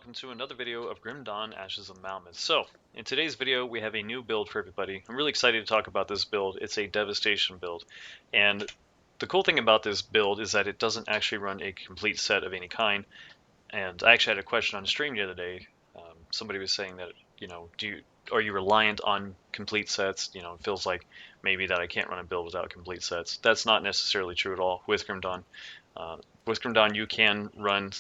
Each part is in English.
welcome to another video of Grim Dawn Ashes of Malmeth. So, in today's video we have a new build for everybody. I'm really excited to talk about this build. It's a Devastation build. And the cool thing about this build is that it doesn't actually run a complete set of any kind. And I actually had a question on stream the other day. Somebody was saying that, are you reliant on complete sets? It feels like maybe that I can't run a build without complete sets. That's not necessarily true at all with Grim Dawn. With Grim Dawn, you can run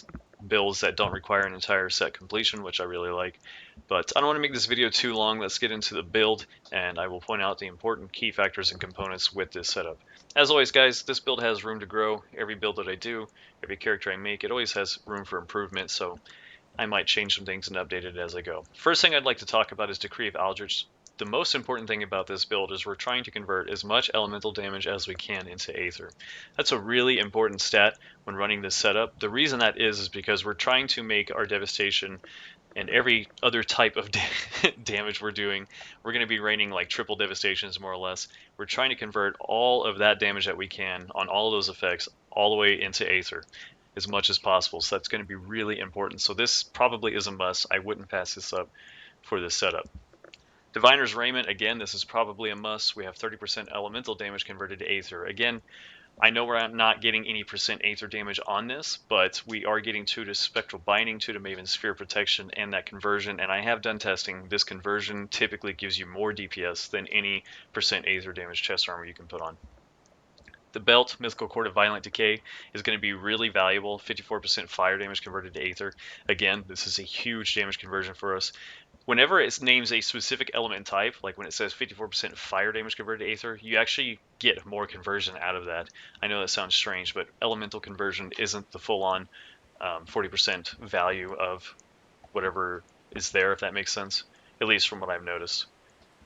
builds that don't require an entire set completion, which I really like. But I don't want to make this video too long. Let's get into the build, and I will point out the important key factors and components with this setup. As always, guys, this build has room to grow. Every build that I do, every character I make, it always has room for improvement, so I might change some things and update it as I go. First thing I'd like to talk about is Decree of Aldrich. The most important thing about this build is we're trying to convert as much elemental damage as we can into Aether. That's a really important stat when running this setup. The reason that is because we're trying to make our Devastation and every other type of damage we're doing, we're going to be raining like triple Devastations more or less. We're trying to convert all of that damage that we can on all of those effects all the way into Aether as much as possible. So that's going to be really important. So this probably is a must. I wouldn't pass this up for this setup. Diviner's Raiment, again, this is probably a must. We have 30% elemental damage converted to Aether. Again, I know we're not getting any percent Aether damage on this, but we are getting 2 to Spectral Binding, 2 to Maven's Sphere Protection, and that conversion, and I have done testing. This conversion typically gives you more DPS than any percent Aether damage chest armor you can put on. The belt, Mythical Cord of Violent Decay, is going to be really valuable. 54% fire damage converted to Aether. Again, this is a huge damage conversion for us. Whenever it names a specific element type, like when it says 54% fire damage converted to Aether, you actually get more conversion out of that. I know that sounds strange, but elemental conversion isn't the full-on 40% value of whatever is there, if that makes sense, at least from what I've noticed.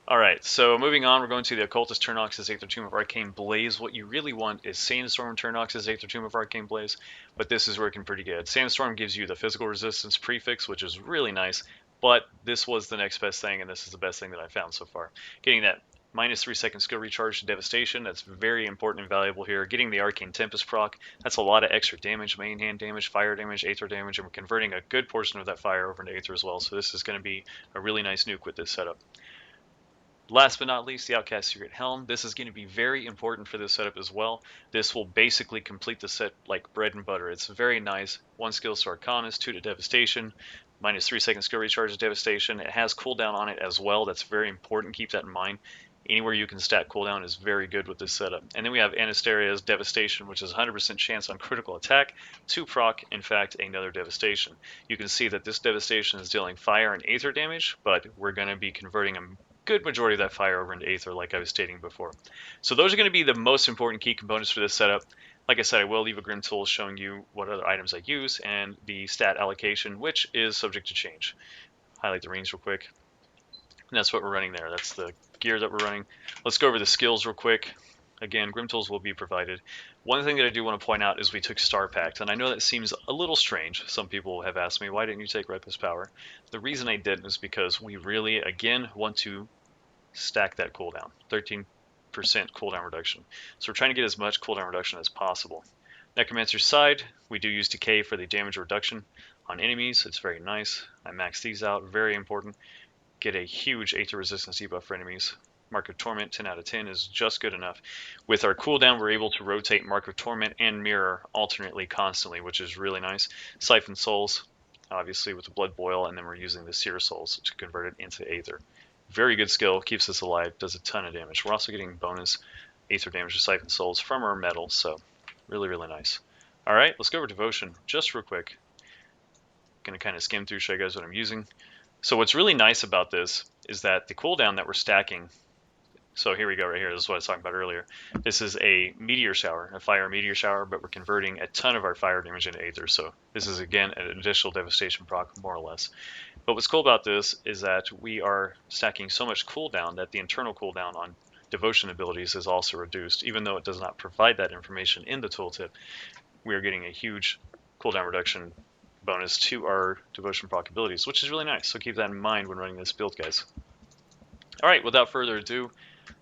Alright, so moving on, we're going to the Occultist Turnox's Aether Tomb of Arcane Blaze. What you really want is Sandstorm Turnox's Aether Tomb of Arcane Blaze, but this is working pretty good. Sandstorm gives you the physical resistance prefix, which is really nice, but this was the next best thing, and this is the best thing that I found so far. Getting that minus 3-second skill recharge to Devastation, that's very important and valuable here. Getting the Arcane Tempest proc, that's a lot of extra damage, main hand damage, fire damage, Aether damage, and we're converting a good portion of that fire over into Aether as well, so this is going to be a really nice nuke with this setup. Last but not least, the Outcast Secret Helm. This is going to be very important for this setup as well. This will basically complete the set like bread and butter. It's very nice. 1 skill to Arcanist, 2 to Devastation, minus 3-second skill recharge to Devastation. It has cooldown on it as well. That's very important. Keep that in mind. Anywhere you can stack cooldown is very good with this setup. And then we have Anasteria's Devastation, which is 100% chance on critical attack, 2 proc, in fact, another Devastation. You can see that this Devastation is dealing fire and Aether damage, but we're going to be converting a good majority of that fire over into Aether, like I was stating before. So those are going to be the most important key components for this setup. Like I said, I will leave a Grim tool showing you what other items I use and the stat allocation, which is subject to change. Highlight the rings real quick. And that's what we're running there. That's the gear that we're running. Let's go over the skills real quick. Again, Grim tools will be provided. One thing that I do want to point out is we took Star Pact, and I know that seems a little strange. Some people have asked me, why didn't you take Reckless Power? The reason I didn't is because we really, again, want to stack that cooldown. 13% cooldown reduction. So we're trying to get as much cooldown reduction as possible. Necromancer's side, we do use Decay for the damage reduction on enemies. It's very nice. I max these out, very important. Get a huge Aether resistance debuff for enemies. Mark of Torment, 10 out of 10 is just good enough. With our cooldown, we're able to rotate Mark of Torment and Mirror alternately constantly, which is really nice. Siphon Souls, obviously with the Blood Boil, and then we're using the Seer Souls to convert it into Aether. Very good skill, keeps us alive, does a ton of damage. We're also getting bonus Aether damage to Siphon Souls from our metal, so really, really nice. Alright, let's go over Devotion just real quick. Gonna kind of skim through, show you guys what I'm using. So what's really nice about this is that the cooldown that we're stacking, so here we go right here, this is what I was talking about earlier. This is a meteor shower, a fire meteor shower, but we're converting a ton of our fire damage into Aether, so this is again an additional Devastation proc, more or less. But what's cool about this is that we are stacking so much cooldown that the internal cooldown on Devotion abilities is also reduced. Even though it does not provide that information in the tooltip, we are getting a huge cooldown reduction bonus to our Devotion proc abilities, which is really nice. So keep that in mind when running this build, guys. Alright, without further ado,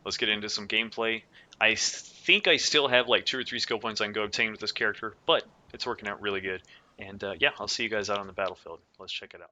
let's get into some gameplay. I think I still have like 2 or 3 skill points I can go obtain with this character, but it's working out really good. And yeah, I'll see you guys out on the battlefield. Let's check it out.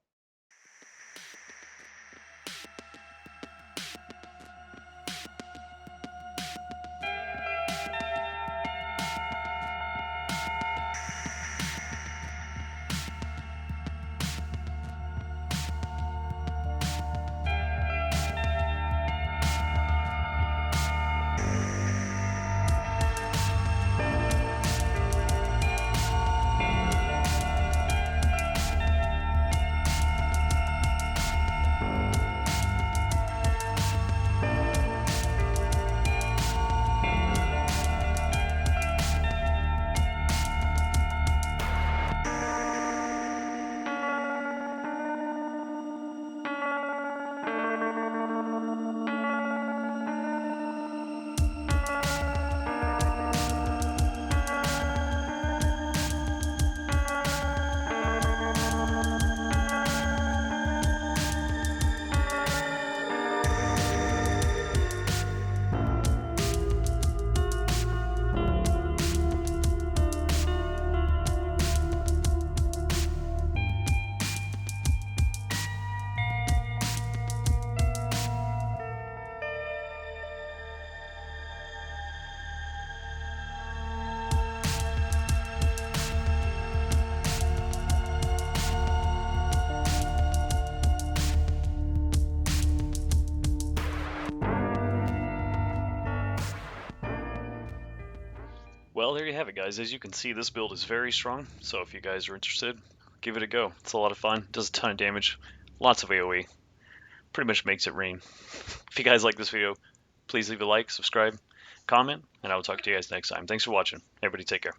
Well, there you have it, guys. As you can see, this build is very strong, so if you guys are interested, give it a go. It's a lot of fun, does a ton of damage, lots of AoE, pretty much makes it rain. If you guys like this video, please leave a like, subscribe, comment, and I will talk to you guys next time. Thanks for watching. Everybody take care.